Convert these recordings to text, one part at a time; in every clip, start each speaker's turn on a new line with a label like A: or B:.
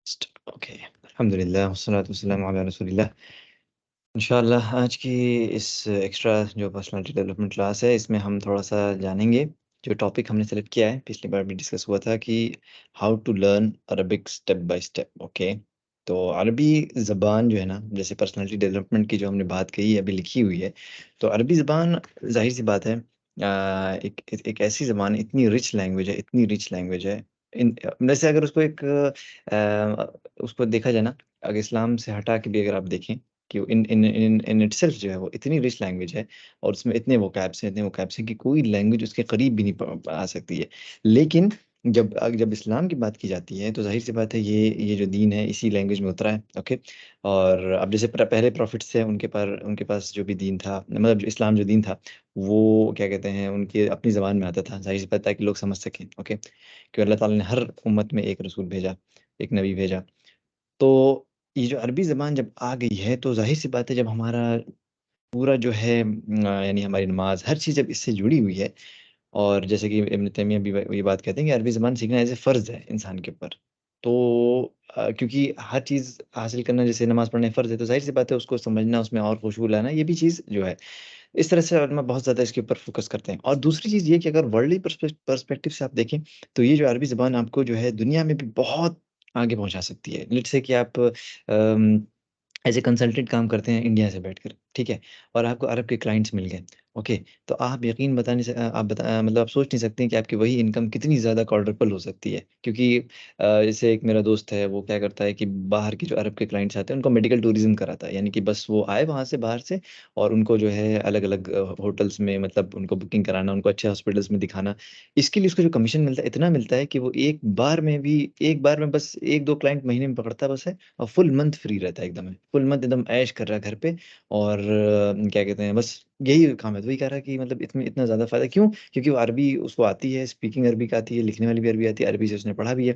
A: Okay. अल्हम्दुलिल्लाह वस्सलातु वस्सलामु अला रसूलिल्लाह। इंशाअल्लाह आज की इस एक्स्ट्रा जो पर्सनालिटी डेवलपमेंट क्लास है, इसमें हम थोड़ा-सा जानेंगे, जो टॉपिक हमने सेलेक्ट किया है, पिछली बार भी डिस्कस हुआ था कि how to learn Arabic step by step, okay. तो अरबी ज़बान जो है ना, जैसे पर्सनालिटी डेवलपमेंट की जो हमने बात कही है, अभी लिखी हुई है, तो अरबी ज़बान ज़ाहिर-सी बात है एक ऐसी ज़बान है, इतनी रिच लैंग्वेज है, इतनी रिच लैंग्वेज है, वैसे अगर उसको उसको देखा जाए ना, अगर इस्लाम से हटा के भी अगर आप देखें कि इन इन इन इन इटसेल्फ जो है वो इतनी रिच लैंग्वेज है और उसमें इतने वोकैब्स हैं कि कोई लैंग्वेज उसके करीब भी नहीं आ सकती है। लेकिन जब इस्लाम की बात की जाती है तो ज़ाहिर-सी बात है ये जो दीन है इसी लैंग्वेज में उतरा है, ओके? और अब जैसे पहले प्रॉफ़िट्स थे उनके पास जो भी दीन था मतलब जो इस्लाम जो दीन था, वो क्या कहते हैं उनकी अपनी ज़बान में आता था। ज़ाहिर-सी बात है कि लोग समझ सकें, ओके? कि अल्लाह ताला ने हर उम्मत में एक रसूल भेजा, एक नबी भेजा। तो ये जो अरबी ज़बान जब आ गई है, तो ज़ाहिर-सी बात है जब हमारा पूरा जो है यानी हमारी नमाज़ हर चीज़ जब इससे जुड़ी हुई है और जैसे कि इब्न तैमिया भी ये बात कहते हैं कि अरबी ज़बान सीखना ऐसे फ़र्ज़ है इंसान के ऊपर। तो क्योंकि हर चीज़ हासिल करना जैसे नमाज़ पढ़ना फ़र्ज़ है, तो ज़ाहिर-सी बात है उसको समझना, उसमें और खुशबू लाना, ये भी चीज़ जो है इस तरह से उलमा बहुत ज़्यादा इसके ऊपर फ़ोकस करते हैं। और दूसरी चीज़ ये कि अगर वर्ल्डली पर्सपेक्टिव से आप देखें, तो ये जो अरबी ज़बान आपको जो है दुनिया में भी बहुत आगे पहुँचा सकती है। लेट्स से कि आप एज़ ए कंसल्टेंट काम करते हैं इंडिया से बैठकर, ठीक है? और आपको अरब के क्लाइंट्स मिल गए, ओके? तो आप यकीन बता नहीं स आप मतलब आप सोच नहीं सकते हैं कि आपकी वही इनकम कितनी ज़्यादा क्वाड्रपल हो सकती है। क्योंकि जैसे एक मेरा दोस्त है, वो क्या करता है कि बाहर के जो अरब के क्लाइंट्स आते हैं, उनको मेडिकल टूरिज़्म कराता है। यानी कि बस वो आए वहाँ से बाहर से और उनको जो है अलग-अलग होटल्स में मतलब उनको बुकिंग कराना, उनको अच्छे हॉस्पिटल्स में दिखाना। इसके लिए उसको जो कमीशन मिलता है, इतना मिलता है कि वो एक बार में बस 1-2 क्लाइंट महीने में पकड़ता बस है और फुल मंथ फ्री रहता है एकदम। फुल मंथ एकदम ऐश कर रहा है घर पे और क्या कहते हैं, बस यही काम है। तो वही कह रहा है कि मतलब इसमें इतना ज़्यादा फ़ायदा क्यों? क्योंकि वो अरबी उसको आती है, स्पीकिंग अरबिक आती है, लिखने वाली भी अरबी आती है, अरबी से उसने पढ़ा भी है।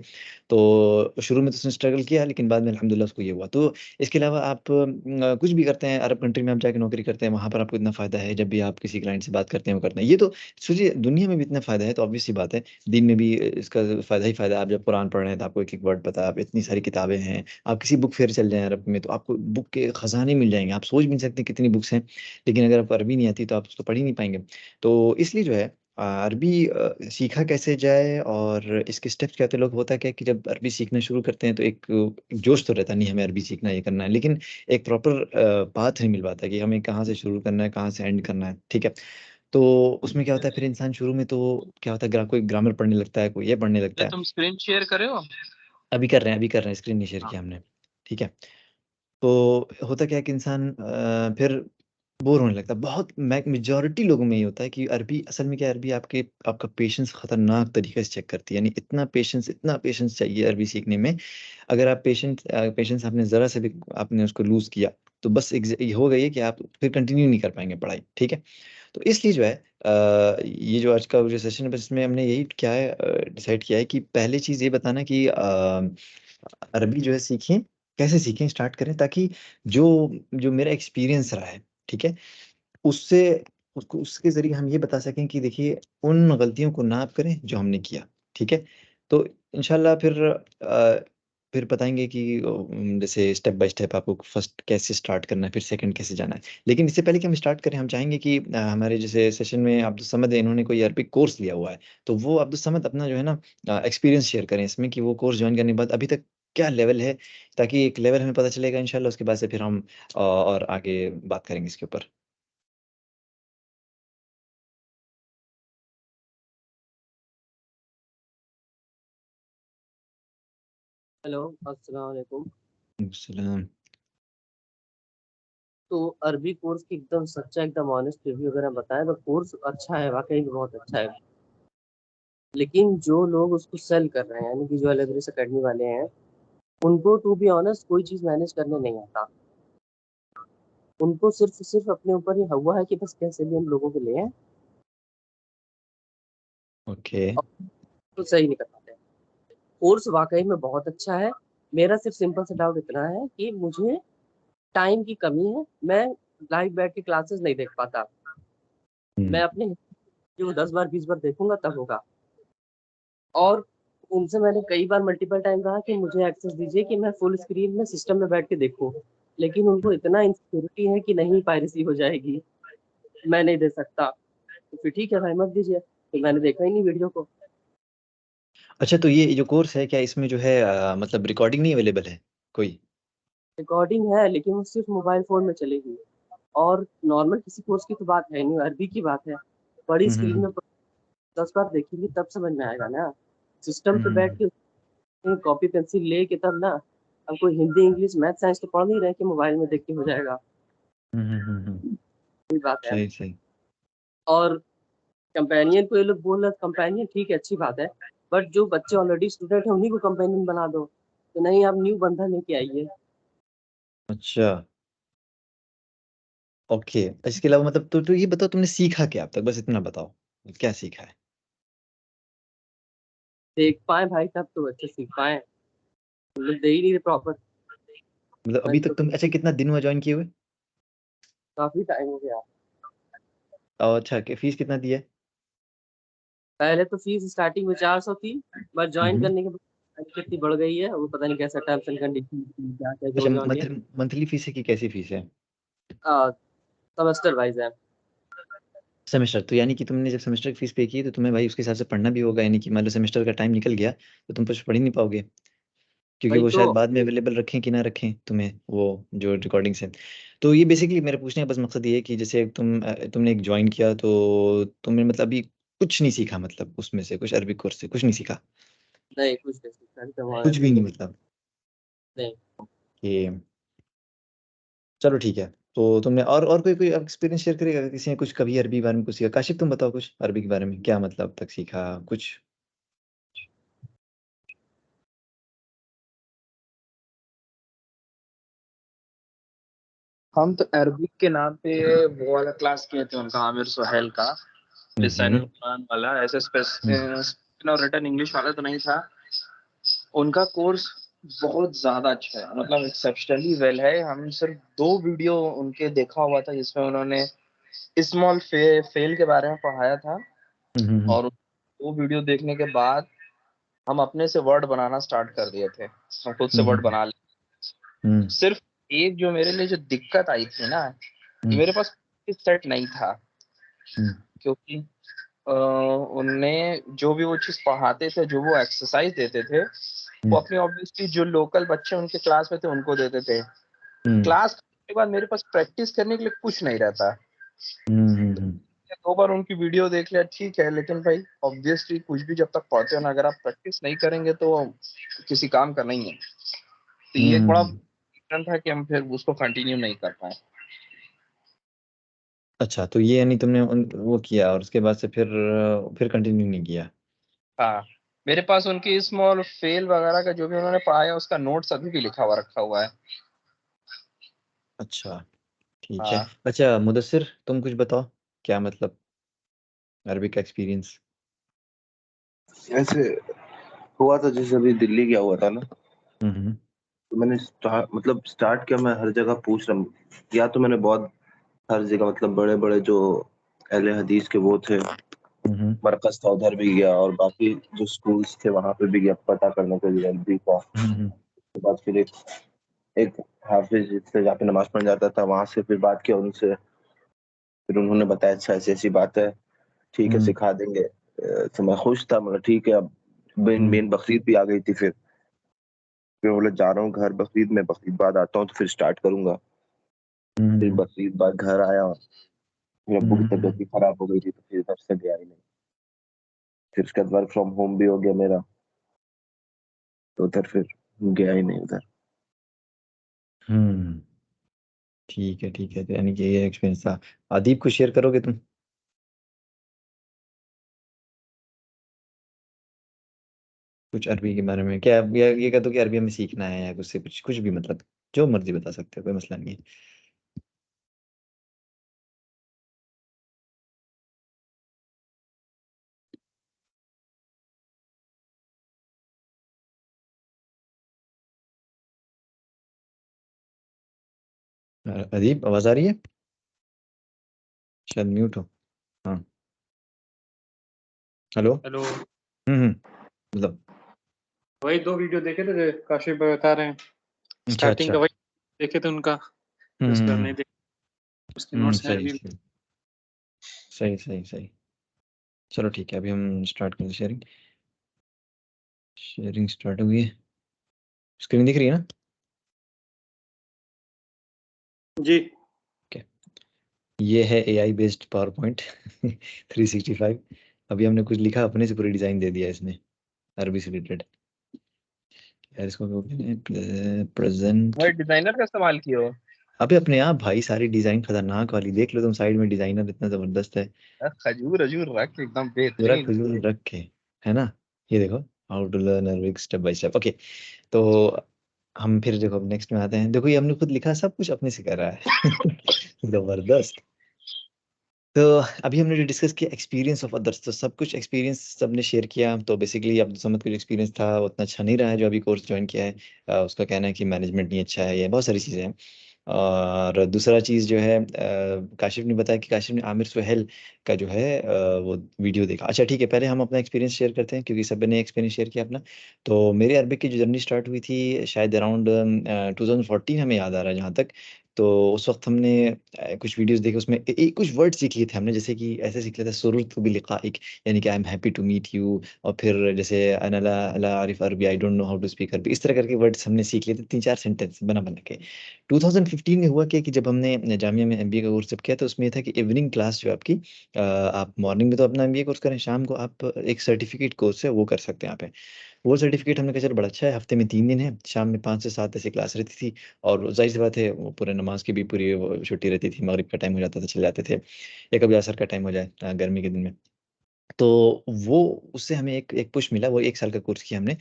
A: तो शुरू में तो उसने स्ट्रगल किया, लेकिन बाद में अल्हम्दुलिल्लाह उसको ये हुआ। तो इसके अलावा आप कुछ भी करते हैं, अरब कंट्री में आप जाके नौकरी करते हैं, वहाँ पर आपको इतना फ़ायदा है, जब भी आप किसी क्लाइंट से बात करते हैं, वो करते हैं। ये तो सोचिए दुनिया में भी इतना फ़ायदा है, तो ऑब्वियस सी बात है, दीन में भी इसका फ़ायदा ही फ़ायदा है। आप जब कुरान पढ़ रहे हैं, तो आपको एक-एक वर्ड पता है, आप इतनी सारी किताबें हैं। आप किसी बुक फेयर चल जाएँ अरब में, तो आपको बुक के खज़ाने मिल जाएँगे। आप सोच भी नहीं सकते कितनी बुक्स हैं, लेकिन अगर आपको अरबी नहीं आती, तो आप उसको पढ़ ही नहीं पाएँगे। तो इसलिए जो है अरबी सीखा कैसे जाए और इसके स्टेप्स क्या होते हैं? लोग होता क्या है कि जब अरबी सीखना शुरू करते हैं, तो एक जोश तो रहता है, नहीं हमें अरबी सीखना है, ये करना है। लेकिन एक प्रॉपर पाथ नहीं मिल पाता कि हमें कहाँ से शुरू करना है, कहाँ से एंड करना है, ठीक है? तो उसमें क्या होता है फिर इंसान शुरू में तो क्या होता है कोई ग्रामर पढ़ने लगता है, कोई ये पढ़ने लगता
B: ये
A: है।
B: तुम स्क्रीन शेयर करे हो?
A: अभी कर रहे हैं, स्क्रीन नहीं शेयर
B: हाँ।
A: किया हमने, ठीक है? तो होता क्या है कि इंसान फिर बोर होने लगता है। बहुत मेजॉरिटी लोगों में ये होता है कि अरबी असल में क्या है अरबी आपका पेशेंस खतरनाक तरीके से चेक करती है। यानी इतना पेशेंस चाहिए अरबी सीखने में। अगर आप पेशेंस आपने ज़रा से भी आपने उसको लूज़ किया, तो बस ये होगा ये कि आप फिर कंटिन्यू नहीं कर पाएँगे पढ़ाई, ठीक है? तो इसलिए जो है ये जो आज का जो सेशन है बस इसमें हमने यही क्या है डिसाइड किया है कि पहली चीज़ ये बताना कि अरबी जो है सीखें, कैसे सीखें स्टार्ट करें ताकि जो जो मेरा एक्सपीरियंस रहा है, ठीक है? उससे उसको उसके ज़रिए हम ये बता सकें कि देखिए उन गलतियों को ना आप करें जो हमने किया, ठीक है? तो इंशाल्लाह फिर बताएँगे कि जैसे स्टेप बाय स्टेप आपको फर्स्ट कैसे स्टार्ट करना है, फिर सेकंड कैसे जाना है। लेकिन इससे पहले कि हम स्टार्ट करें, हम चाहेंगे कि हमारे जैसे सेशन में अब्दुल समद है, इन्होंने कोई अरबिक कोर्स लिया हुआ है, तो वो अब्दुल समद अपना जो है ना एक्सपीरियंस शेयर करें इसमें कि वो कोर्स जॉइन करने के बाद अभी तक क्या लेवल है, ताकि एक लेवल हमें पता चलेगा इंशाल्लाह उसके बाद से फिर हम और आगे बात करेंगे इसके ऊपर।
C: हेलो, अस्सलाम वालेकुम।
A: सलाम।
C: तो अरबी कोर्स की एकदम सच्चा एकदम ऑनेस्ट रिव्यू अगर हम बताएँ तो कोर्स अच्छा है, वाक़ई में बहुत अच्छा है। लेकिन जो लोग उसको सेल कर रहे हैं, यानी कि जो एलेब्रिस अकेडमी वाले हैं, उनको टू बी ऑनेस्ट कोई चीज़ मैनेज करने नहीं आता। उनको सिर्फ़ अपने ऊपर ही हुआ है कि बस पैसे भी हम लोगों के लिए हैं
A: ओके।
C: और तो सही नहीं कर पाते हैं। कोर्स वाक़ई में बहुत अच्छा है। मेरा सिर्फ़ सिंपल सा डाउट इतना है कि मुझे टाइम की कमी है, मैं लाइव बैठ के क्लासेस नहीं देख पाता। मैं
A: हुँ,
C: अपने जो 10 बार 20 बार देखूँगा तब होगा। और उनसे मैंने कई बार मल्टीपल टाइम कहा कि मुझे एक्सेस दीजिए कि मैं फुल स्क्रीन में सिस्टम में बैठ के देखूं, लेकिन उनको इतना इनसिक्योरिटी है कि नहीं पायरेसी हो जाएगी, मैं नहीं दे सकता। तो फिर ठीक है भाई मत दीजिए, तो मैंने देखा ही नहीं वीडियो को।
A: अच्छा, तो ये जो कोर्स है, क्या इसमें जो है मतलब रिकॉर्डिंग नहीं अवेलेबल है कोई?
C: रिकॉर्डिंग है लेकिन वो सिर्फ मोबाइल फोन में चलेगी, और नॉर्मल किसी कोर्स की तो बात है नहीं, अरबी की बात है। बड़ी स्क्रीन
A: हम्म
C: में 10 बार देखेंगे तब समझ में आएगा ना, सिस्टम पे बैठ
A: हम्म
C: के कॉपी पेंसिल लेके तब ना। अब कोई हिंदी इंग्लिश मैथ साइंस तो पढ़ नहीं रहे कि मोबाइल में देख के हो जाएगा,
A: हम्म।
C: ये बात है।
A: सही सही।
C: और कंपेनियन को ये लोग बोल रहे कंपेनियन ठीक है अच्छी बात है, बट जो बच्चे ऑलरेडी स्टूडेंट है उन्हीं को कंपेनियन बना दो, तो नहीं आप न्यू बंदा लेके आइए।
A: अच्छा, ओके। इसके अलावा मतलब तो ये बताओ, तुमने सीखा क्या अब तक? बस इतना बताओ, क्या सीखा है?
C: देख पाए भाई तब तो बच्चे सीख पाए, हम लोग दे ही नहीं रहे प्रॉपर।
A: मतलब
C: मैं
A: अभी
C: तो
A: तक तुम, अच्छा कितना दिन हुआ ज्वाइन किए हुए?
C: काफी टाइम हो गया।
A: और अच्छा, फीस कितना दिया है?
C: पहले तो फीस स्टार्टिंग में 400 थी, बस ज्वाइन
A: हम्म।
C: करने के बाद कितनी बढ़ गई है वो पता नहीं, कैसा टर्म्स एंड कंडीशन क्या क्या
A: अच्छा,
C: जोड़ जान के।
A: मंथली फीस है कि कैसी फीस है?
C: सेमेस्टर वाइज है।
A: सेमेस्टर तो यानी कि तुमने जब सेमेस्टर की फीस पे की तो तुम्हें भाई उसके हिसाब से पढ़ना भी होगा, यानी कि मान लो सेमेस्टर का टाइम निकल गया तो तुम कुछ पढ़ ही नहीं पाओगे, क्योंकि
C: वही
A: वो
C: तो।
A: शायद बाद में अवेलेबल रखें कि ना रखें तुम्हें वो जो रिकॉर्डिंग्स है। तो ये बेसिकली मेरे पूछने का बस मकसद ये है कि जैसे तुमने एक ज्वाइन किया तो तुमने मतलब अभी कुछ नहीं सीखा, मतलब उसमें से कुछ अरबिक कोर्स से कुछ नहीं सीखा?
C: नहीं कुछ नहीं सीखा
A: कुछ भी नहीं मतलब?
C: नहीं।
A: कि चलो ठीक है। तो तुमने और कोई कोई एक्सपीरियंस शेयर करेगा किसी ने कुछ कभी अरबी के बारे में कुछ सीखा? काशिफ तुम बताओ कुछ अरबी के बारे में, क्या मतलब अब तक सीखा कुछ?
B: हम तो अरबिक के नाम पे वो वाला क्लास किए थे उनका, आमिर सुहेल का, लिसानुल
A: हम्म
B: कुरान वाला। ऐसे
A: हम्म
B: स्पोकन और रिटन इंग्लिश वाला तो नहीं था। उनका कोर्स बहुत ज्यादा अच्छा है, मतलब एक्सेप्शनली वेल है। हम सिर्फ 2 वीडियो उनके देखा हुआ था जिसमें उन्होंने फेल के बारे में पढ़ाया था,
A: हम्म
B: और 2 वीडियो देखने के बाद हम अपने से वर्ड बनाना स्टार्ट कर दिए थे। हम खुद से वर्ड
A: हम्म
B: बना लिए।
A: हम्म
B: सिर्फ एक जो मेरे लिए जो दिक्कत आई थी ना, कि
A: हम्म
B: मेरे पास सेट नहीं था,
A: हम्म
B: क्योंकि उनने जो भी वो चीज पढ़ाते थे, जो वो एक्सरसाइज देते थे, वो
A: हम्म
B: अपने ऑब्वियसली जो लोकल बच्चे उनके क्लास में थे उनको देते थे।
A: हम्म
B: क्लास के बाद मेरे पास प्रैक्टिस करने के लिए कुछ नहीं रहता।
A: हम्म
B: 2 बार उनकी वीडियो देख लिया ठीक है, लेकिन भाई ऑब्वियसली कुछ भी जब तक पढ़ते हो ना, अगर आप प्रैक्टिस नहीं करेंगे तो किसी काम का नहीं है। तो ये एक बड़ा
A: हम्म।
B: रीजन था कि हम फिर उसको कंटिन्यू नहीं कर पाए।
A: अच्छा, तो ये यानी तुमने वो किया और उसके बाद से फिर कंटिन्यू नहीं किया?
B: हाँ, मेरे पास उनकी स्मॉल फेल वगैरह का जो भी उन्होंने पढ़ाया उसका नोट्स अभी भी लिखा हुआ रखा हुआ है।
A: अच्छा, ठीक है।
B: हाँ,
A: अच्छा मुदस्सिर, तुम कुछ बताओ, क्या मतलब अरबिक का एक्सपीरियंस?
D: ऐसे हुआ था जैसे अभी दिल्ली गया हुआ था ना,
A: हम्म
D: तो मैंने स्टार्ट किया। मैं हर जगह पूछ रहा हूँ, या तो मैंने बहुत हर जगह मतलब बड़े बड़े जो अहले हदीस के वो थे,
A: हम्म
D: मरकज था उधर भी गया, और बाकी जो स्कूल्स थे वहां पे भी गया पता करने के लिए अरबी का।
A: हम्म
D: उसके बाद फिर एक हाफिज से जहाँ पे नमाज पढ़ने जाता था वहां से फिर बात किया उनसे। फिर उन्होंने बताया अच्छा ऐसी ऐसी बात है, ठीक है
A: हम्म
D: सिखा देंगे। तो मैं खुश था, मतलब ठीक है। अब मेन
A: हम्म
D: मेन बकरीद भी आ गई थी। फिर बोले जा रहा हूँ घर बकरीद में, बकरीद बाद आता हूँ तो फिर स्टार्ट करूंगा। फिर
A: हम्म
D: बकरीद बाद घर आया, फिर अब्बू की तबीयत
A: हम्म
D: भी खराब हो गई थी तो फिर इधर से गया ही नहीं। फिर उसके बाद वर्क फ्रॉम होम भी हो गया मेरा, तो उधर फिर गया ही नहीं उधर।
A: हम्म। ठीक है ठीक है, तो यानी कि ये एक्सपीरियंस था। अदीब को शेयर करोगे तुम कुछ अरबी के बारे में? क्या ये कह दो कि अरबी हमें सीखना है या कुछ से कुछ कुछ भी, मतलब जो मर्जी बता सकते हो, कोई मसला नहीं है। अदीब, आवाज आ रही है? शायद म्यूट हो। हाँ, हेलो।
B: हेलो।
A: मतलब
E: वही 2 वीडियो देखे थे जो काशिफ भाई बता रहे हैं।
A: अच्छा,
E: स्टार्टिंग का
A: अच्छा।
E: वही देखे थे उनका, उसके बाद नहीं देखे, उसके नोट्स हैं
A: सही,
E: अभी।
A: सही। सही, सही, सही। चलो ठीक है, अभी हम स्टार्ट करते हैं शेयरिंग। शेयरिंग स्टार्ट हो गई है। स्क्रीन दिख रही है ना?
E: जी।
A: ओके। ये है एआई बेस्ड पावर पॉइंट 365। अभी हमने कुछ लिखा, अपने से पूरी डिज़ाइन दे दिया इसने, अरबी से रिलेटेड। यार इसको प्रेजेंट।
B: भाई डिजाइनर का इस्तेमाल किया हो?
A: अबे अपने आप भाई, सारी डिज़ाइन खतरनाक वाली देख लो तुम, साइड में डिज़ाइनर इतना ज़बरदस्त है,
B: खजूर अजूर रख के एकदम
A: पूरा
B: बेहतरीन।
A: खजूर रख के, है ना? ये देखो, how to learn Arabic step by step. Okay, तो हम फिर देखो नेक्स्ट में आते हैं। देखो ये हमने खुद लिखा, सब कुछ अपने से कर रहा है जबरदस्त। तो अभी हमने जो डिस्कस किया एक्सपीरियंस ऑफ अदर्स, तो सब कुछ एक्सपीरियंस सबने शेयर किया। तो बेसिकली अब्दुल समद का जो एक्सपीरियंस था वो उतना अच्छा नहीं रहा है, जो अभी कोर्स ज्वाइन किया है। उसका कहना है कि मैनेजमेंट नहीं अच्छा है, ये बहुत सारी चीज़ें हैं। और दूसरा चीज़ जो है, काशिफ ने बताया कि काशिफ ने आमिर सुहेल का जो है वो वीडियो देखा। अच्छा ठीक है, पहले हम अपना एक्सपीरियंस शेयर करते हैं क्योंकि सब ने एक्सपीरियंस शेयर किया अपना। तो मेरे अरबिक की जो जर्नी स्टार्ट हुई थी शायद अराउंड 2014, हमें याद आ रहा है जहाँ तक। तो उस वक्त हमने कुछ वीडियोस देखे, उसमें कुछ वर्ड सीख लिए थे हमने, जैसे कि ऐसे सीख लिया था सुरुरतु बिलिकाइक, यानी कि I am happy to meet you. और फिर जैसे अना ला ला आरिफ अरबी, I don't know how to speak अरबी, इस तरह करके वर्ड्स हमने सीख लिए थे, 3-4 सेंटेंस बना बना के। 2015 में हुआ क्या कि जब हमने जामिया में एमबीए का कोर्स जब किया, तो उसमें ये था कि इवनिंग क्लास जो है आपकी, आप मॉर्निंग में तो अपना एमबीए कोर्स करें, शाम को आप एक सर्टिफिकेट कोर्स है वो कर सकते हैं यहाँ पे। वो सर्टिफिकेट हमने कहा चलो बड़ा अच्छा है, हफ्ते में 3 दिन है, शाम में 5 से 7 ऐसे क्लास रहती थी। और जाहिर सी बात है वो पूरे नमाज की भी पूरी वो छुट्टी रहती थी, मगरिब का टाइम हो जाता था, चले जाते थे, या कभी असर का टाइम हो जाए गर्मी के दिन में। तो वो उससे हमें एक एक पुश मिला, वो 1 साल का कोर्स किया हमने।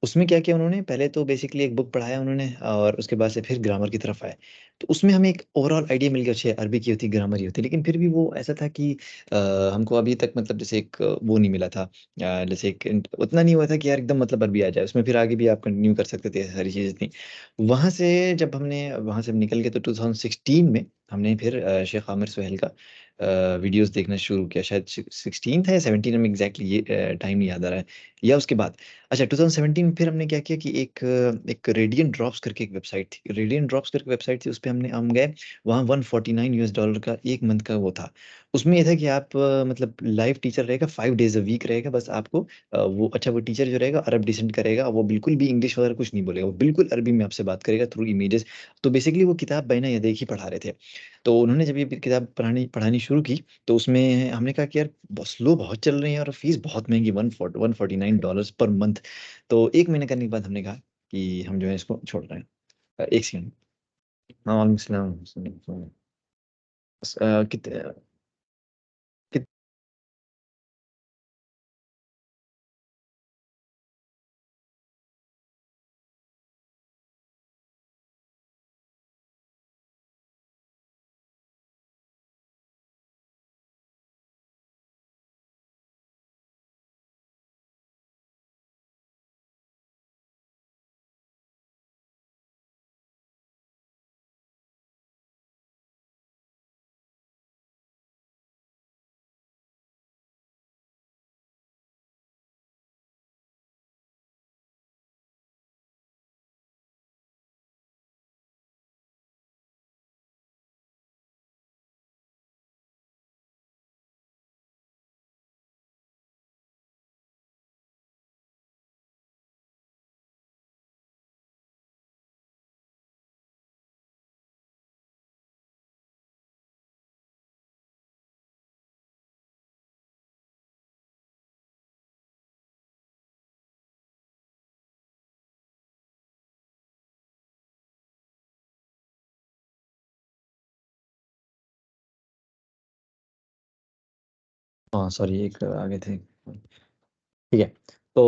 A: उसमें क्या किया उन्होंने, पहले तो बेसिकली एक बुक पढ़ाया उन्होंने, और उसके बाद से फिर ग्रामर की तरफ आए। तो उसमें हमें एक ओवरऑल आइडिया मिल गया, अच्छा अरबी की होती, ग्रामर ही होती, लेकिन फिर भी वो ऐसा था कि हमको अभी तक मतलब जैसे एक वो नहीं मिला था, जैसे एक उतना नहीं हुआ था कि यार एकदम मतलब अरबी आ जाए, उसमें फिर आगे भी आप कंटिन्यू कर सकते थे, सारी चीज़ें थी। वहाँ से जब हमने वहाँ से निकल के तो 2016 में हमने फिर शेख आमिर सुहेल का वीडियोस देखना शुरू किया, शायद 16 था या 17, में एग्जैक्टली ये टाइम नहीं याद आ रहा है, या उसके बाद। अच्छा 2017 में फिर हमने क्या किया कि एक रेडियंट ड्रॉप्स करके एक वेबसाइट थी, रेडियंट ड्रॉप्स करके वेबसाइट थी, उस पे हम गए। वहाँ $149 का एक मंथ का वो था। उसमें ये था कि आप मतलब लाइव टीचर रहेगा, 5 डेज अ वीक रहेगा, बस आपको वो अच्छा वो टीचर जो रहेगा अरब डिसेंट करेगा, वो बिल्कुल भी इंग्लिश वगैरह कुछ नहीं बोलेगा, वो बिल्कुल अरबी में आपसे बात करेगा थ्रू इमेजेस। तो बेसिकली वो किताब बैना या देख ही पढ़ा रहे थे। तो उन्होंने जब ये किताब पढ़ानी पढ़ानी शुरू की, तो उसमें हमने कहा कि यार स्लो बहुत चल रही है और फीस बहुत महंगी, $149 पर मंथ। तो 1 महीने करने के बाद हमने कहा कि हम जो है इसको छोड़ रहे हैं। एक सेकंड। हाँ, वालेकुम सलाम। कितने कित, हाँ सॉरी, एक आगे थे। ठीक है। तो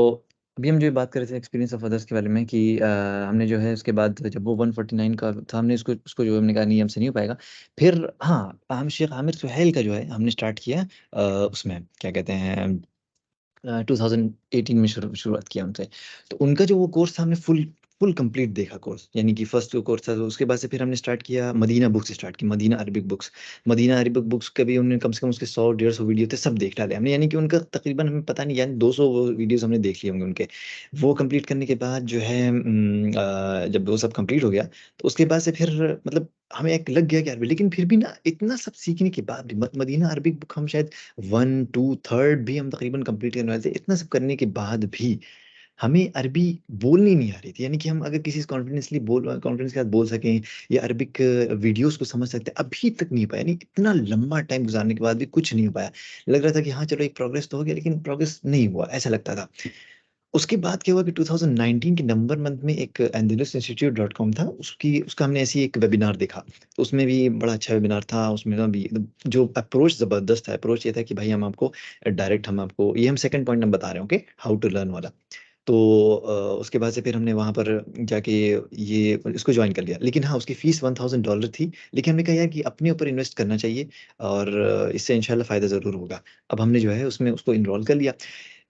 A: अभी हम जो बात कर रहे थे एक्सपीरियंस ऑफ अदर्स के बारे में कि हमने जो है उसके बाद जब वो 149 का था, हमने उसको उसको जो हमने कहा नहीं हमसे नहीं हो पाएगा। फिर हाँ, हम शेख आमिर सुहेल का जो है हमने स्टार्ट किया, उसमें क्या कहते हैं 2018 में शुरुआत किया उनसे। तो उनका जो वो कोर्स था हमने फुल फुल कंप्लीट देखा कोर्स, यानी कि फर्स्ट जो कोर्स था तो उसके बाद से फिर हमने स्टार्ट किया मदीना बुक्स स्टार्ट की, Madina Arabic books. Madina Arabic books का भी उन्होंने कम से कम उसके 100-150 वीडियो थे, सब देख डाले हमने, यानी कि उनका तकरीबन हमें पता नहीं, यानी 200 वीडियोस हमने देख लिए होंगे उनके। वो कंप्लीट करने के बाद जो है जब वो सब कंप्लीट हो गया तो उसके बाद से फिर मतलब हमें एक लग गया कि यार, लेकिन फिर भी ना इतना सब सीखने के बाद भी मदीना अरबिक बुक हम शायद 1, 2, 3 भी हम तकरीबन कंप्लीट करने वाले थे, इतना सब करने के बाद भी हमें अरबी बोलनी नहीं आ रही थी, यानी कि हम अगर किसी से कॉन्फिडेंस के साथ बोल सकें या अरबिक वीडियोस को समझ सकते हैं, अभी तक नहीं हो पाया, यानी इतना लंबा टाइम गुजारने के बाद भी कुछ नहीं हो पाया। लग रहा था कि हाँ चलो एक प्रोग्रेस तो हो गया, लेकिन प्रोग्रेस नहीं हुआ, ऐसा लगता था। उसके बाद क्या हुआ कि 2019 के नवंबर मंथ में एक andalusinstitute.com था, उसका हमने ऐसी एक वेबिनार देखा, तो उसमें भी बड़ा अच्छा वेबिनार था। उसमें ना भी जो अप्रोच जबरदस्त था, अप्रोच ये था कि भाई हम आपको डायरेक्ट, हम आपको ये हम सेकंड पॉइंट हम बता रहे हैं, ओके, हाउ टू लर्न वाला। तो उसके बाद से फिर हमने वहाँ पर जाके ये इसको ज्वाइन कर लिया, लेकिन हाँ उसकी फीस $1000 थी, लेकिन हमने कहा यार कि अपने ऊपर इन्वेस्ट करना चाहिए और इससे इंशाल्लाह फ़ायदा ज़रूर होगा। अब हमने जो है उसमें उसको इनरोल कर लिया।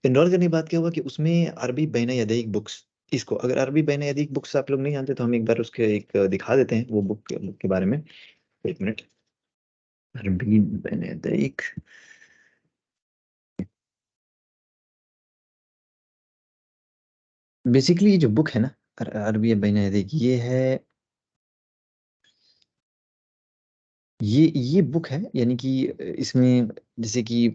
A: इनरोल करने के बाद क्या हुआ कि उसमें अरबी बैन यदैक बुक्स, इसको अगर अरबी बैन यदैक बुक्स आप लोग नहीं जानते तो हम एक बार उसके एक दिखा देते हैं वो बुक के बारे में। एक मिनट, अरबी बैन यदैक, बेसिकली ये जो बुक है ना अरबी बैन यदैक, ये है, ये बुक है, यानी कि इसमें जैसे कि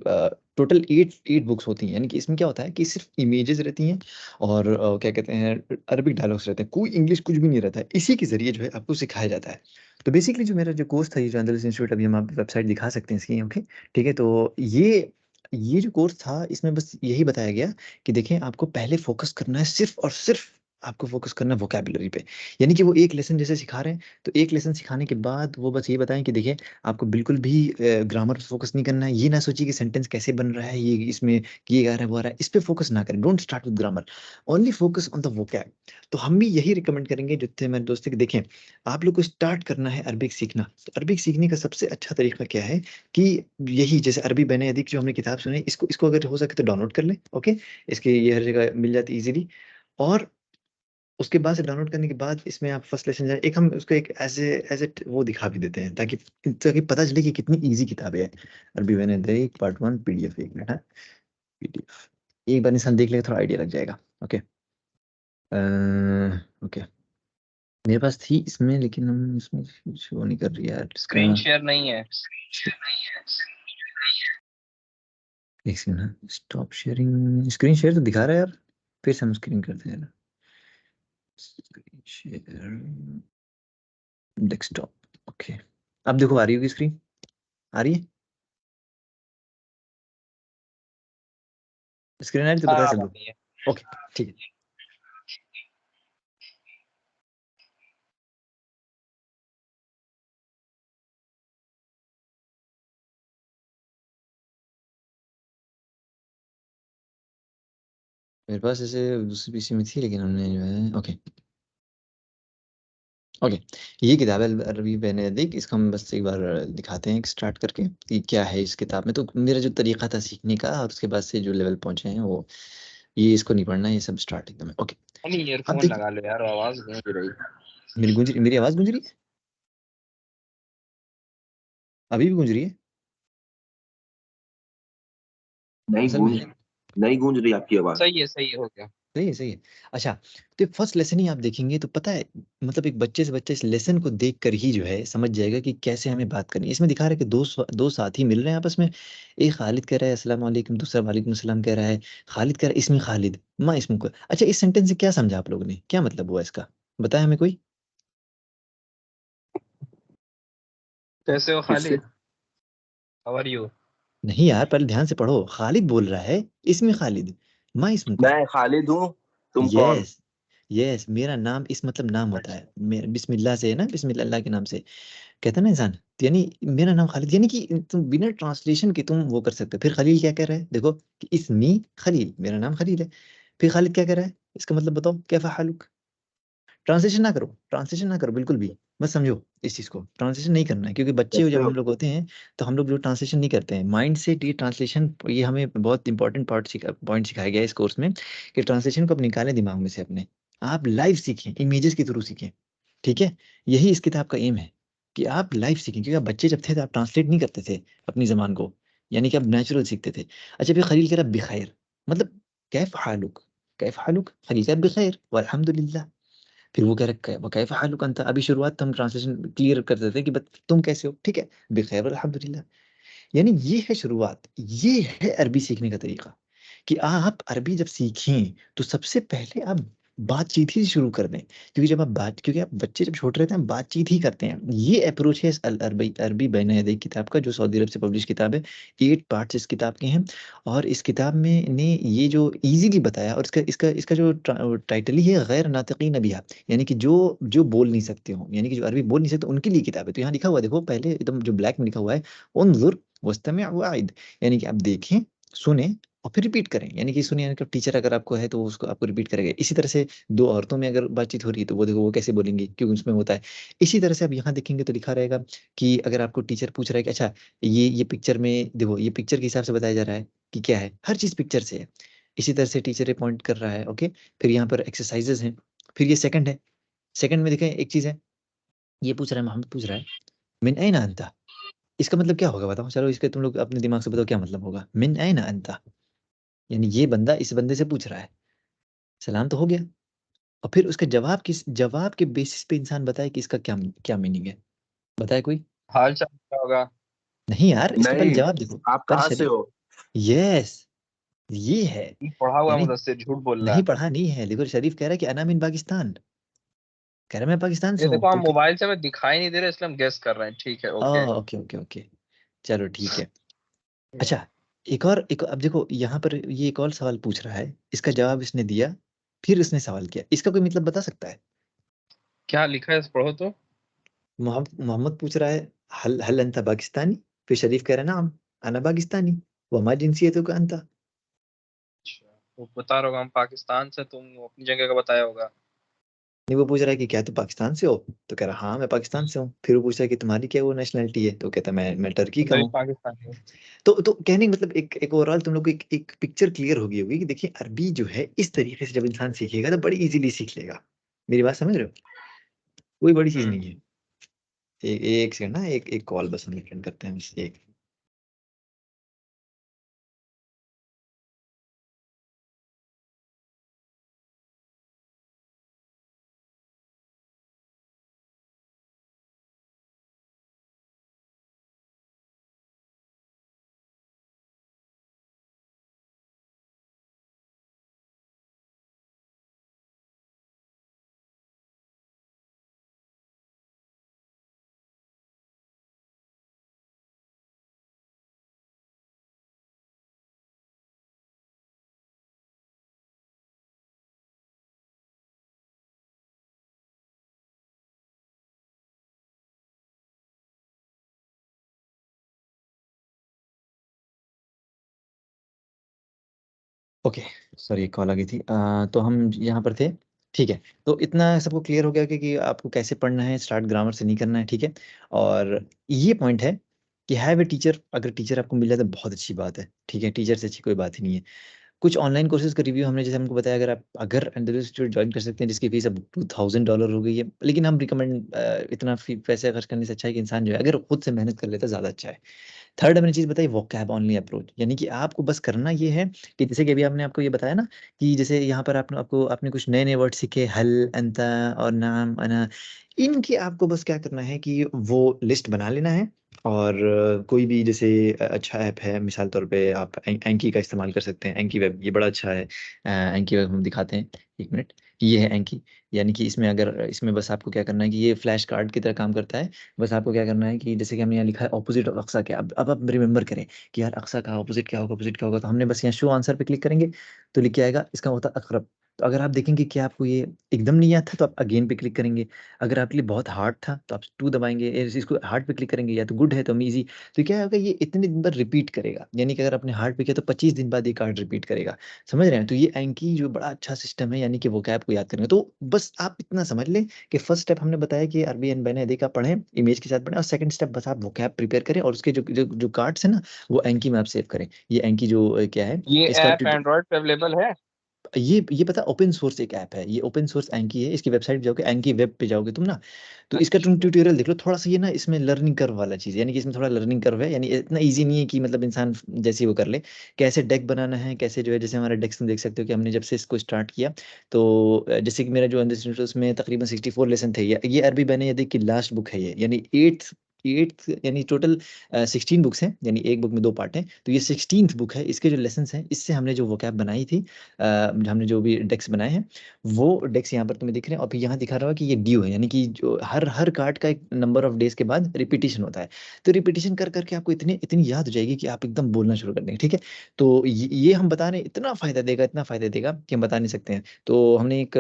A: टोटल 8 बुक्स होती हैं, यानी कि इसमें क्या होता है कि सिर्फ इमेजेस रहती हैं और क्या कहते हैं अरबिक डायलॉग्स रहते हैं, कोई इंग्लिश कुछ भी नहीं रहता है, इसी के जरिए जो है आपको सिखाया जाता है। तो बेसिकली जो मेरा जो कोर्स था, ये जो अंदलुस इंस्टीट्यूट, अभी हम आप वेबसाइट दिखा सकते हैं इसकी, ओके ठीक है। तो ये जो कोर्स था इसमें बस यही बताया गया कि देखें आपको पहले फोकस करना है सिर्फ और सिर्फ, आपको फोकस करना है वोकैबुलरी पे, यानी कि वो एक लेसन जैसे सिखा रहे हैं, तो एक लेसन सिखाने के बाद वो बस ये बताएं कि देखिए आपको बिल्कुल भी ग्रामर पे फोकस नहीं करना है, ये ना सोचिए कि सेंटेंस कैसे बन रहा है, ये इसमें ये गा रहा है वो आ रहा है, इस पे फोकस ना करें, don't start with grammar, only focus on the vocab. तो हम भी यही रिकमेंड करेंगे जितने मेरे दोस्त हैं कि देखें आप लोग को स्टार्ट करना है अरबिक सीखना, तो अरबिक सीखने का सबसे अच्छा तरीका क्या है कि यही जैसे अरबी बैन अदीक जो हमने किताब सुनी, इसको इसको अगर हो सके तो डाउनलोड कर लें, ओके, इसके ये हर जगह मिल जाती है इजीली। और उसके बाद से डाउनलोड करने के बाद इसमें आप फर्स्ट लेसन जाए, एक हम उसको एक एज ए वो दिखा भी देते हैं ताकि ताकि पता चले कि कितनी इजी किताबें हैं। अरबी मैंने दे पार्ट 1 पीडीएफ, एक मिनट है, पीडीएफ एक बार इंसान देख लेगा थोड़ा आइडिया लग जाएगा, ओके। ओके, मेरे पास थी इसमें, लेकिन हम इसमें शो नहीं कर रही है यार इसका,
B: स्क्रीन शेयर नहीं है।
A: एक second, stop sharing, screen share तो दिखा रहा है यार, फिर से हम स्क्रीन करते हैं, स्क्रीन शेयर डेस्कटॉप, ओके। अब देखो आ रही होगी स्क्रीन, आ रही है स्क्रीन, आ रही तो
B: हाँ
A: बता
B: आ
A: सब लोग,
B: रही है।
A: ओके ठीक है। मेरे पास ऐसे दूसरी पीसी में थी, लेकिन हमने जो है, ओके ओके, ये किताब है अरबी बैन यदैक, इसको हम बस एक बार दिखाते हैं स्टार्ट करके कि क्या है इस किताब में। तो मेरा जो तरीका था सीखने का और उसके बाद से जो लेवल पहुंचे हैं वो, ये इसको नहीं पढ़ना, ये सब स्टार्ट एकदम है, ओके।
B: नहीं,
A: अब
B: ईयरफोन
A: देखिए
B: लगा लो यार, आवाज गूंज रही है।
A: मेरी आवाज गूंज रही है, अभी भी गूंज रही है,
D: नहीं
A: असल में
D: गूंज
A: है,
D: नहीं गूंज रही आपकी आवाज।
B: सही है, हो गया।
A: सही है सही है। अच्छा, तो फर्स्ट लेसन ही आप देखेंगे तो पता है, मतलब एक बच्चे से बच्चा इस लेसन को देख कर ही जो है समझ जाएगा कि कैसे हमें बात करनी है। इसमें दिखा रहा है कि दो साथी मिल रहे हैं आपस में, एक खालिद कह रहा है अस्सलाम वालेकुम, दूसरा वालेकुम सलाम कह रहा है। खालिद कह रहा है इसमें खालिद माँ इसमें को, अच्छा इस सेंटेंस से क्या समझा आप लोगों ने, क्या मतलब हुआ इसका, बताया हमें कोई।
B: कैसे हो
D: किससे?
B: खालिद? How are you?
A: नहीं यार पहले ध्यान से पढ़ो, खालिद बोल रहा है इसमें खालिद, माँ इसमें को,
D: मैं खालिद हूँ, तुम कौन?
A: यस यस, मेरा नाम इस मतलब नाम होता है, मेरा बिस्मिल्लाह से है ना, बिस्मिल्लाह अल्लाह के नाम से कहता है ना इंसान, तो यानी मेरा नाम खालिद, यानी कि तुम बिना ट्रांसलेशन के तुम वो कर सकते हो। फिर खलील क्या कह रहा है, देखो कि इसमी खलील, मेरा नाम खलील है। फिर खालिद क्या कह रहा है, इसका मतलब बताओ कैफा हालुक। ट्रांसलेशन ना करो, ट्रांसलेशन ना करो बिल्कुल भी, बस समझो इस चीज को, ट्रांसलेशन नहीं करना है, क्योंकि बच्चे
D: कैसे
A: जब
D: हो?
A: हम लोग होते हैं तो हम लोग जो ट्रांसलेशन नहीं करते हैं, माइंड से ये ट्रांसलेशन, ये हमें बहुत इंपॉर्टेंट पॉइंट सिखाया गया है इस कोर्स में कि ट्रांसलेशन को आप निकालें दिमाग में से अपने, आप लाइव सीखें, इमेजेस के थ्रू सीखें, ठीक है। यही इस किताब का एम है कि आप लाइव सीखें, क्योंकि आप बच्चे जब थे तो आप ट्रांसलेट नहीं करते थे अपनी ज़बान को, यानी कि आप नेचुरल सीखते थे। अच्छा, फिर खलील कह रहा बिखैर, मतलब कैफ हालुक, कैफ हालुक, खलील कह रहा बिखैर वल्हम्दुलिल्लाह। फिर वो कह रहा है कैफ हालुक अंता, अभी शुरुआत तो हम ट्रांसलेशन क्लियर करते थे कि तुम कैसे हो, ठीक है, बिखैर वल्हम्दुलिल्लाह। यानी ये है शुरुआत, ये है अरबी सीखने का तरीका कि आप अरबी जब सीखें तो सबसे पहले आप बातचीत ही शुरू कर दें, क्योंकि जब आप बात, क्योंकि आप बच्चे जब छोटे रहते हैं बातचीत ही करते हैं। ये अप्रोच है इस अरबी अरबी बैन यदई किताब का, जो सऊदी अरब से पब्लिश किताब है। 8 पार्ट्स इस किताब के हैं, और इस किताब में ने ये जो इजीली बताया, और इसका इसका इसका जो टाइटल ही है गैर नातिकीन बिहा, यानी कि जो जो बोल नहीं सकते हो, यानी कि जो अरबी बोल नहीं सकते उनके लिए किताब है। तो यहाँ लिखा हुआ है, देखो पहले एकदम जो ब्लैक में लिखा हुआ है, उन्जुर वस्तमिअ वाइद, यानी कि आप देखें, सुने और फिर रिपीट करें। यानी कि सुनिए, यानी कि टीचर अगर आपको है तो उसको आपको रिपीट करेगा। इसी तरह से दो औरतों में अगर बातचीत हो रही है तो वो देखो वो कैसे बोलेंगी, क्योंकि उसमें होता है। इसी तरह से आप यहाँ देखेंगे तो लिखा रहेगा कि अगर आपको टीचर पूछ रहा है कि अच्छा ये पिक्चर में देखो, ये पिक्चर के हिसाब से बताया जा रहा है कि क्या है, हर चीज़ पिक्चर से है। इसी तरह से टीचर पॉइंट कर रहा है, ओके। फिर यहाँ पर एक्सरसाइजेज हैं। फिर ये सेकंड है, सेकंड में देखें एक चीज़ है, ये पूछ रहा है, मोहम्मद पूछ रहा है मिन ऐना अंता, इसका मतलब क्या होगा बताओ, चलो इसके तुम लोग अपने दिमाग से बताओ क्या मतलब होगा। मिन ऐना अंता, यानी ये बंदा इस बंदे से पूछ रहा है, सलाम तो हो गया, और फिर उसका जवाब के बेसिस पे इंसान बताए कि इसका क्या क्या मीनिंग है, बताए कोई।
B: हाल चाल क्या होगा?
A: नहीं यार, इसका पहले
D: नहीं,
A: जवाब देखो।
D: आप
A: पर
D: कहाँ से
A: शरीफ,
D: हो?
A: यस, ये है।
B: पढ़ा हुआ
A: यानी
B: मुदस्सिर झूठ बोल रहा
A: नहीं
B: है।
A: पढ़ा नहीं है, देखो शरीफ कह रहा है कि अना मिन पाकिस्तान, कह रहा है मैं पाकिस्तान
B: ये
A: से हूँ,
B: देखो,
A: तो
B: हम मोबाइल से हमें दिखाई नहीं दे रहे इसलिए हम गेस कर रहे हैं। ठीक है, ओके।
A: ओके ओके ओके, चलो ठीक है। अच्छा, एक और अब देखो यहाँ पर ये एक और सवाल पूछ रहा है, इसका जवाब इसने दिया, फिर उसने सवाल किया, इसका कोई मतलब बता सकता है।
B: क्या लिखा है, पढ़ो तो।
A: मोहम्मद पूछ रहा है हल हल अंता पाकिस्तानी, फिर शरीफ कह रहा है नाम अना पाकिस्तानी, वमा जिनसियतु का अंता।
B: अच्छा, वो बता रहा होगा हम पाकिस्तान से, तुम अपनी जगह का बताया होगा।
A: नहीं, वो पूछ रहा है कि क्या तू पाकिस्तान से हो, तो कह रहा हाँ मैं पाकिस्तान से हूँ। फिर वो पूछ रहा है कि तुम्हारी क्या वो नेशनलिटी है, तो कहता मैं टर्की का
B: मैं
A: हूँ।
B: पाकिस्तानी हूँ।
A: तो कहने का मतलब एक ओवरऑल तुम लोग को एक पिक्चर क्लियर होगी होगी कि देखिए अरबी जो है इस तरीके से जब इंसान सीखेगा तो बड़ी इजीली सीख लेगा। मेरी बात समझ रहे हो, कोई बड़ी चीज नहीं है। एक सेकंड ना, एक कॉल बस हम अटेंड करते हैं बस एक। ओके, सॉरी एक कॉल आ गई थी। तो हम यहाँ पर थे, ठीक है। तो इतना सबको क्लियर हो गया कि आपको कैसे पढ़ना है, स्टार्ट ग्रामर से नहीं करना है, ठीक है। और ये पॉइंट है कि हैव ए टीचर, अगर टीचर आपको मिल जाए तो बहुत अच्छी बात है, ठीक है, टीचर से अच्छी कोई बात ही नहीं है। कुछ ऑनलाइन कोर्सेज का रिव्यू हमने जैसे हमको बताया, अगर अंडरग्रेजुएट इंस्टीट्यूट ज्वाइन कर सकते हैं जिसकी फीस अब $2000 हो गई है, लेकिन हम रिकमेंड इतना पैसे खर्च करने से अच्छा है कि इंसान जो है अगर खुद से मेहनत कर लेता है ज़्यादा अच्छा है। थर्ड मैंने चीज़ बताई वोकैब ओनली अप्रोच, यानी कि आपको बस करना ये है कि जैसे कि अभी आपने आपको ये बताया ना कि जैसे यहाँ पर आपने कुछ नए नए वर्ड सीखे, हल, अंता और नाम, अना, इनकी आपको बस क्या करना है कि वो लिस्ट बना लेना है। और कोई भी जैसे अच्छा ऐप है, मिसाल तौर पे आप एंकी का इस्तेमाल कर सकते हैं, एंकी वेब ये बड़ा अच्छा है। एंकी वेब हम दिखाते हैं, एक मिनट, ये है एंकी। यानी कि इसमें बस आपको क्या करना है कि ये फ्लैश कार्ड की तरह काम करता है। बस आपको क्या करना है कि जैसे कि हमने यहाँ लिखा है ऑपोजिट ऑफ अक्सा क्या, अब आप रिमेंबर करें कि यार अक्सा का ऑपोजिट क्या होगा, ऑपोजिट क्या होगा, तो हमने बस यहाँ शो आंसर पे क्लिक करेंगे तो लिख के आएगा इसका होता है अकरब। तो अगर आप देखेंगे कि आपको ये एकदम नहीं आता तो आप अगेन पे क्लिक करेंगे। अगर आपके लिए बहुत हार्ड था तो आप 2 दबाएंगे, इसको हार्ड पे क्लिक करेंगे, या तो गुड है तो ईजी। तो क्या होगा, ये इतने दिन बाद रिपीट करेगा, यानी कि अगर आपने हार्ड पे किया तो 25 दिन बाद ये कार्ड रिपीट करेगा। समझ रहे हैं, तो ये एंकी जो बड़ा अच्छा सिस्टम है, यानी कि वो कैप को याद करेंगे। तो बस आप इतना समझ लें कि फर्स्ट स्टेप हमने बताया कि अरबी एंड बैन का पढ़ें, इमेज के साथ पढ़ें, और सेकंड स्टेप बस आप वोकैब प्रिपेयर करें, और उसके जो कार्ड्स है ना वो एंकी में आप सेव करें। ये एंकी जो क्या है
B: ये
A: इसका
B: ऐप एंड्रॉइड पे अवेलेबल है?
A: ये पता ओपन सोर्स एक ऐप है, ये ओपन सोर्स एंकी है, इसकी वेबसाइट जाओगे, एंकी वेब पे जाओगे तुम ना, तो इसका तुम ट्यूटोरियल देख लो थोड़ा सा। ये ना इसमें लर्निंग कर्व वाला चीज़ है, यानी कि इसमें थोड़ा लर्निंग कर्व है, यानी इतना ईजी नहीं है कि मतलब इंसान जैसे ही वो कर ले। कैसे डेक बनाना है, कैसे जो है, जैसे हमारा डेस्क में देख सकते हो कि हमने जब से इसको स्टार्ट किया, तो जैसे कि मेरा जो अंडरस्टैंड उसमें तकरीबन 64 लेसन थे। ये अरबी मैंने ये देख की लास्ट बुक है ये, यानी एट्थ यानी टोटल 16 बुक्स हैं, यानी एक बुक में 2 पार्ट हैं, तो ये 16th बुक है। इसके जो लेसन्स हैं, इससे हमने जो वोकैब बनाई थी, हमने जो भी डेक्स बनाए हैं, वो डेक्स यहाँ पर तुम्हें दिख रहे हैं। और फिर यहाँ दिखा रहा है कि ये ड्यू है, यानी कि जो हर हर कार्ड का एक नंबर ऑफ डेज के बाद रिपीटिशन होता है। तो रिपीटिशन कर करके आपको इतनी इतनी याद हो जाएगी कि आप एकदम बोलना शुरू कर देंगे, ठीक है। तो ये हम बता रहे हैं, इतना फ़ायदा देगा, इतना फ़ायदा देगा कि हम बता नहीं सकते हैं। तो हमने एक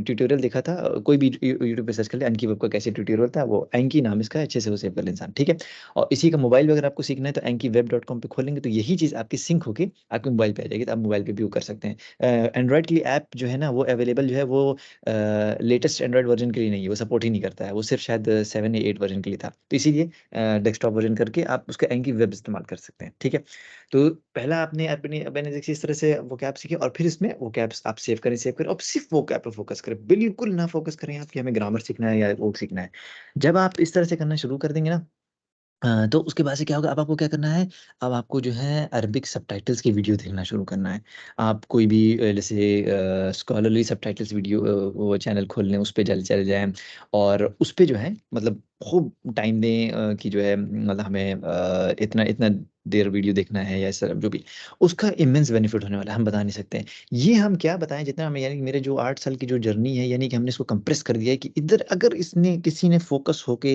A: ट्यूटोरियल देखा था, कोई भी यूट्यूब पे सर्च कर ले, एंकी वेब का कैसे ट्यूटोरियल था, वो एंकी नाम इसका है, अच्छे से वो सेव कर ले इंसान, ठीक है। और इसी का मोबाइल वगैरह आपको सीखना है तो ankiweb.com पे खोलेंगे तो यही चीज़ आपकी सिंक होके आपके मोबाइल पे आ जाएगी, तो आप मोबाइल पे भी वो कर सकते हैं। एंड्रॉयड के लिए ऐप जो है ना, वो अवेलेबल जो है, वो लेटेस्ट एंड्रॉयड वर्जन के लिए नहीं है, वो सपोर्ट ही नहीं करता है, वो सिर्फ शायद 7 या 8 वर्जन के लिए था। तो इसीलिए डेस्कटॉप वर्जन करके आप उसका एंकी वेब इस्तेमाल कर सकते हैं, ठीक है। तो पहला आपने अपने मैंने देखिए इस तरह से वो कैप सीखे, और फिर इसमें वो कैप्स आप सेव करें, अब सिर्फ वो कैप पे फोकस करें, बिल्कुल ना फोकस करें आप कि हमें ग्रामर सीखना है या वो सीखना है। जब आप इस तरह से करना शुरू कर देंगे ना, तो उसके बाद से क्या होगा, अब आपको क्या करना है, अब आपको जो है अरबिक सबटाइटल्स की वीडियो देखना शुरू करना है। आप कोई भी जैसे स्कॉलरली सबटाइटल्स वीडियो वो चैनल खोल लें, उस पे चले चले जाएँ, और उस पे जो है मतलब खूब टाइम दें, कि जो है मतलब हमें इतना इतना देर वीडियो देखना है या इस तरह जो भी, उसका इमेंस बेनिफिट होने वाला है, हम बता नहीं सकते हैं। ये हम क्या बताएँ, जितना हमें, यानी कि मेरे जो 8 साल की जो जर्नी है, यानी कि हमने इसको कंप्रेस कर दिया है कि इधर अगर इसने किसी ने फ़ोकस होके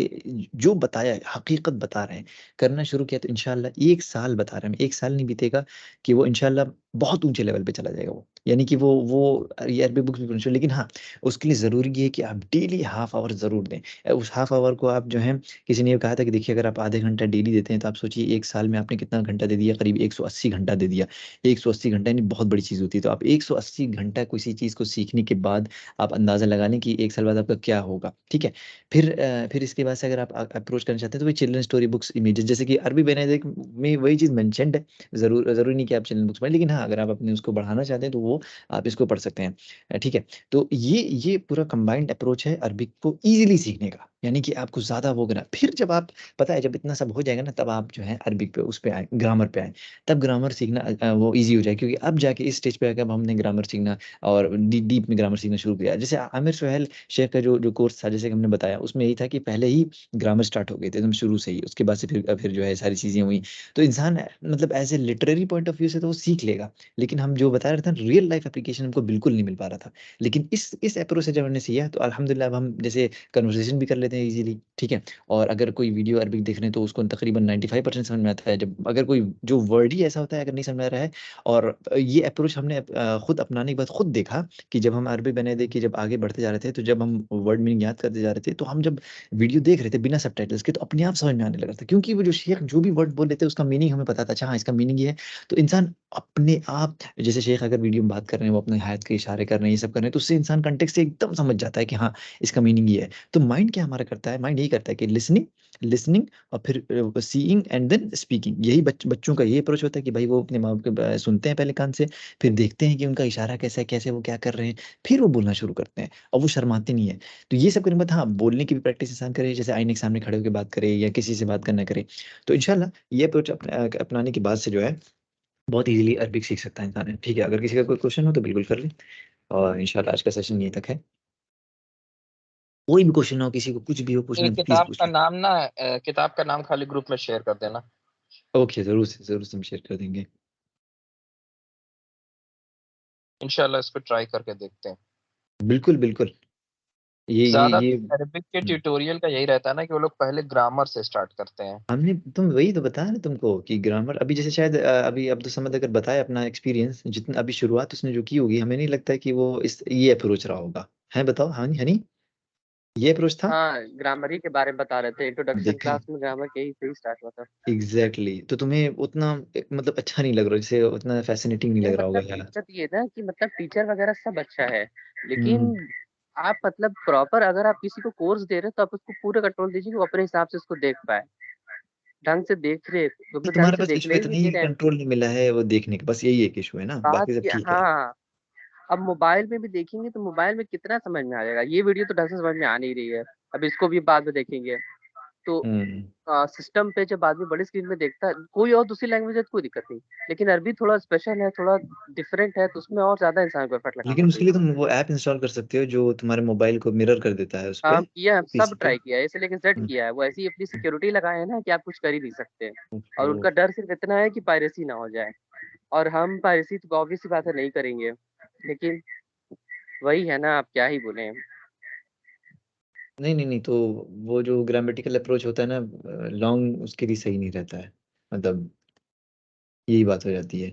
A: जो बताया है, हकीकत बता रहे हैं, करना शुरू किया, तो इंशाल्लाह 1 साल बता रहे हैं, 1 साल नहीं बीतेगा कि वो इंशाल्लाह बहुत ऊँचे लेवल पे चला जाएगा वो। यानी कि वो ये अरबी बुक्स भी पढ़नी चाहिए, लेकिन हाँ, उसके लिए ज़रूरी ये है कि आप डेली हाफ ऑवर ज़रूर दें। उस हाफ ऑवर को आप जो है, किसी ने ये कहा था कि देखिए अगर आप आधे घंटा डेली देते हैं, तो आप सोचिए 1 साल में आपने कितना घंटा दे दिया, करीब 180 घंटा दे दिया। 180 घंटा यानी बहुत बड़ी चीज़ होती है। तो आप 180 घंटा किसी चीज़ को सीखने के बाद आप अंदाज़ा लगा लें कि 1 साल बाद आपका क्या होगा, ठीक है? फिर इसके बाद से अगर आप अप्रोच करना चाहते हैं, तो वही चिल्ड्रन स्टोरी बुक्स इमेजेस, जैसे कि अरबी बेनेडिक्ट में वही चीज़ मेंशन्ड है। ज़रूरी नहीं कि आप चिल्ड्रन बुक्स पढ़ें, लेकिन हाँ, अगर आप अपने उसको बढ़ाना चाहते हैं, तो वो आप इसको पढ़ सकते हैं। ठीक है? तो ये पूरा कंबाइंड अप्रोच है अरबिक को ईज़िली सीखने का, यानी कि आपको ज़्यादा वो करना, फिर जब आप पता है जब इतना सब हो जाएगा ना, तब आप जो है अरबिक पे उस पे आएँ, ग्रामर पे आएँ। तब ग्रामर सीखना वो ईज़ी हो जाए, क्योंकि अब जाके इस स्टेज पे आके अब हमने ग्रामर सीखना और डीप में ग्रामर सीखना शुरू किया। जैसे आमिर सुहेल शेख का जो जो कोर्स था, जैसे कि हमने बताया, उसमें यही था कि पहले ही ग्रामर स्टार्ट हो गए थे एकदम शुरू से ही, उसके बाद से फिर जो है सारी चीज़ें हुई। तो इंसान मतलब as a literary point of view से तो वो सीख लेगा, लेकिन हम जो बता रहे थे ना, रियल लाइफ़ एप्लीकेशन हमको बिल्कुल नहीं मिल पा रहा था। लेकिन इस अप्रोच से जब हमने सीखा, तो अल्हम्दुलिल्लाह अब हम जैसे कन्वर्सेशन भी कर लेते हैं ईज़िली, ठीक है? और अगर कोई वीडियो अरबिक देख रहे हैं, तो उसको तकरीबन 95% समझ में आता है। जब अगर कोई जो वर्ड ही ऐसा होता है अगर नहीं समझ में आ रहा है, और ये अप्रोच हमने खुद अपनाने के बाद खुद देखा कि जब हम अरबी बने देखिए जब आगे बढ़ते जा रहे थे, तो जब हम वर्ड मीनिंग याद करते जा रहे थे, तो हम जब वीडियो देख रहे थे बिना सबटाइटल्स के, तो अपने आप समझ में आने लगा था, क्योंकि वो जो शेख जो भी वर्ड बोल रहे थे उसका मीनिंग हमें पता था, अच्छा हाँ, इसका मीनिंग ये है। तो इंसान अपने आप, जैसे शेख अगर वीडियो में बात कर रहे हैं, वो अपने हाथ के इशारे कर रहे हैं, ये सब कर रहे हैं, तो उससे इंसान कॉन्टेक्स्ट से एकदम समझ जाता है कि हाँ, इसका मीनिंग ये है। तो माइंड क्या हमारा करता है, माइंड यही करता है कि लिसनिंग लिसनिंग और फिर सीइंग एंड देन स्पीकिंग, यही बच्चों का यही अप्रोच होता है कि भाई वो अपने माँ बाप के सुनते हैं पहले कान से, फिर देखते हैं कि उनका इशारा कैसा है, कैसे वो क्या कर रहे हैं, फिर वो बोलना शुरू करते हैं, और वो शर्माते नहीं है। तो ये सब करने के बाद हाँ, बोलने की भी प्रैक्टिस इंसान करे, जैसे आईने के सामने खड़े होकर बात करे या किसी से बात करना करे। तो इंशाल्लाह ये अप्रोच अपनाने के बाद से जो है, बहुत ईज़िली अरबिक सीख सकता है इंसान। ठीक है, अगर किसी का कोई क्वेश्चन हो तो बिल्कुल कर लें, और इंशाल्लाह आज का सेशन यहीं तक है। कोई भी क्वेश्चन हो, किसी को कुछ भी हो पूछना
B: ये
A: है, प्लीज़
B: किताब
A: पूछ
B: का
A: लें।
B: नाम ना किताब का नाम खाली ग्रुप में शेयर कर देना।
A: ओके, ज़रूर से हम शेयर कर देंगे।
B: इंशाल्लाह इस पे ट्राई करके देखते हैं।
A: बिल्कुल, बिल्कुल। ये
B: ज़्यादातर अरबिक के
A: हुँ।
B: ट्यूटोरियल का यही रहता है ना कि वो लोग पहले ग्रामर से स्टार्ट करते हैं।
A: हमने तुम वही तो बताया ना तुमको कि ग्रामर अभी जैसे शायद अभी अब्दुल समद अगर बताए अपना एक्सपीरियंस, जितना अभी शुरुआत उसने जो की होगी, हमें नहीं लगता है कि वो ये अप्रोच रहा होगा। हैं बताओ? हाँ, हनी? ये अप्रोच था?
C: हाँ, ग्रामर ही के बारे में बता रहे थे, इंट्रोडक्शन
A: देखा?
C: क्लास में ग्रामर के ही से ही स्टार्ट हुआ था।
A: एग्ज़ैक्टली। तो तुम्हें उतना मतलब अच्छा नहीं लग रहा, जैसे उतना फ़ैसिनेटिंग नहीं
C: नहीं
A: लग रहा होगा
C: मतलब
A: यार।
C: दिक्कत ये ना कि मतलब टीचर वगैरह सब अच्छा है,
A: हुँ।
C: लेकिन आप मतलब प्रॉपर अगर आप किसी को कोर्स दे रहे हो तो आप उसको पूरा कंट्रोल दीजिए कि वो अपने हिसाब से उसको देख पाए, ढंग से देख ले,
A: तो
C: क्योंकि ढंग
A: तुम्हारे
C: से
A: पास इश्यू
C: देखने ही
A: इतना
C: नहीं
A: ही
C: दे
A: कि
C: रहे हैं।
A: कंट्रोल नहीं मिला है वो देखने का, बस यही एक इश्यू है ना?
C: बात
A: बाकी सब
C: ये
A: ठीक है।
C: हाँ, अब मोबाइल में भी देखेंगे तो मोबाइल में कितना समझ में आ जाएगा, ये वीडियो तो ढंग से समझ में आ नहीं रही है, अब इसको भी बाद में देखेंगे तो सिस्टम पे जब आदमी बड़ी स्क्रीन में देखता है, कोई और दूसरी लैंग्वेज है तो कोई दिक्कत नहीं, लेकिन अरबी थोड़ा स्पेशल है, थोड़ा डिफरेंट है, तो उसमें और ज्यादा इंसान को इफेक्ट
A: लेकिन
C: लगाना
A: उसके लिए तुम वो ऐप इंस्टॉल कर सकते हो जो तुम्हारे मोबाइल को मिरर कर देता है उस पे
C: हम किया है, सब
A: पीसी पे।
C: ट्राई किया है, इसे लेकिन सेट
A: हम्म,
C: किया है, वो ऐसी अपनी सिक्योरिटी लगाए हैं ना कि आप कुछ कर ही नहीं सकते, और
A: तो
C: उनका डर सिर्फ इतना है कि पायरेसी ना हो जाए, और हम पायरेसी तो ऑब्वियस सी बात है नहीं करेंगे, लेकिन वही है ना, आप क्या ही बोले।
A: नहीं नहीं नहीं, तो वो जो ग्रामेटिकल अप्रोच होता है ना लॉन्ग, उसके लिए सही नहीं रहता है, मतलब यही बात हो जाती है।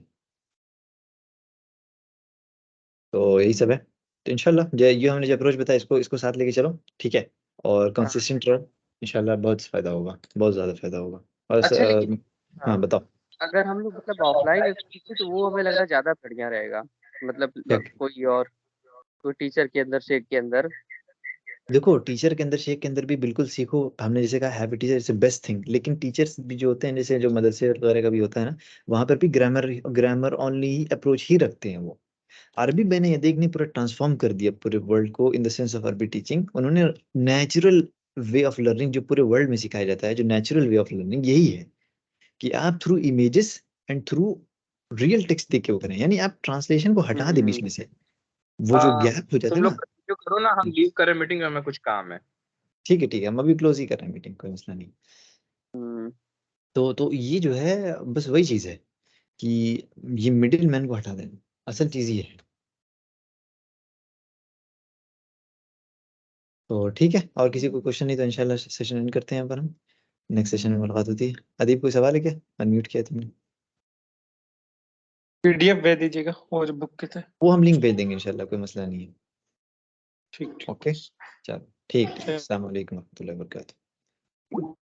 A: तो यही सब है। तो इंशाल्लाह ये हमने जो अप्रोच बताया इसको इसको साथ लेके चलो, ठीक है, और कंसिस्टेंट रहो, इंशाल्लाह बहुत फायदा होगा, बहुत ज़्यादा फायदा होगा। और
C: अच्छा लेकिन हाँ,
A: हाँ बताओ।
C: अगर हम लोग मतलब ऑफलाइन सीखे तो वो हमें लग रहा है ज्यादा बढ़िया रहेगा, मतलब
A: क्या
C: कोई और कोई टीचर के अंदर शेख के अंदर।
A: देखो, टीचर के अंदर शेख के अंदर भी बिल्कुल सीखो, हमने जैसे कहा have a teacher is best thing, लेकिन टीचर्स भी जो होते हैं जैसे जो मदरसे वगैरह का भी होता है ना, वहाँ पर भी ग्रामर ग्रामर ओनली अप्रोच ही रखते हैं वो। अरबी मैंने ये देखनी पूरा ट्रांसफॉर्म कर दिया पूरे वर्ल्ड को इन द सेंस ऑफ अरबी टीचिंग, उन्होंने नेचुरल वे ऑफ लर्निंग जो पूरे वर्ल्ड में सिखाया जाता है, जो नेचुरल वे ऑफ लर्निंग यही है कि आप through images and through real text देख के वो करें, यानी आप ट्रांसलेशन को हटा दे बीच में से, वो जो गैप हो जाता
B: तुम
A: है
B: लोग
A: ना।
B: कंटिन्यू करो ना, हम लीव करें मीटिंग में, हमें कुछ काम है।
A: ठीक है, हम अभी क्लोज ही कर रहे हैं मीटिंग, कोई मसला नहीं। तो ये जो है बस वही चीज है कि ये मिडिल मैन को हटा देना, असल चीज ये है। तो ठीक है, और किसी को क्वेश्चन नहीं तो इंशाल्लाह सेशन एंड करते हैं यहाँ पर हम, नेक्स्ट सेशन में मुलाकात होती है। अदीब कोई सवाल है क्या, अनम्यूट किया तुमने?
E: पीडीएफ भेज दीजिएगा वो जो बुक के थे।
A: वो हम लिंक भेज देंगे इंशाल्लाह, कोई मसला नहीं है।
E: ठीक
A: ओके, चलो ठीक,
E: ठीक।
A: अस्सलाम वालेकुम रहमतुल्लाहि व बरकातुहू।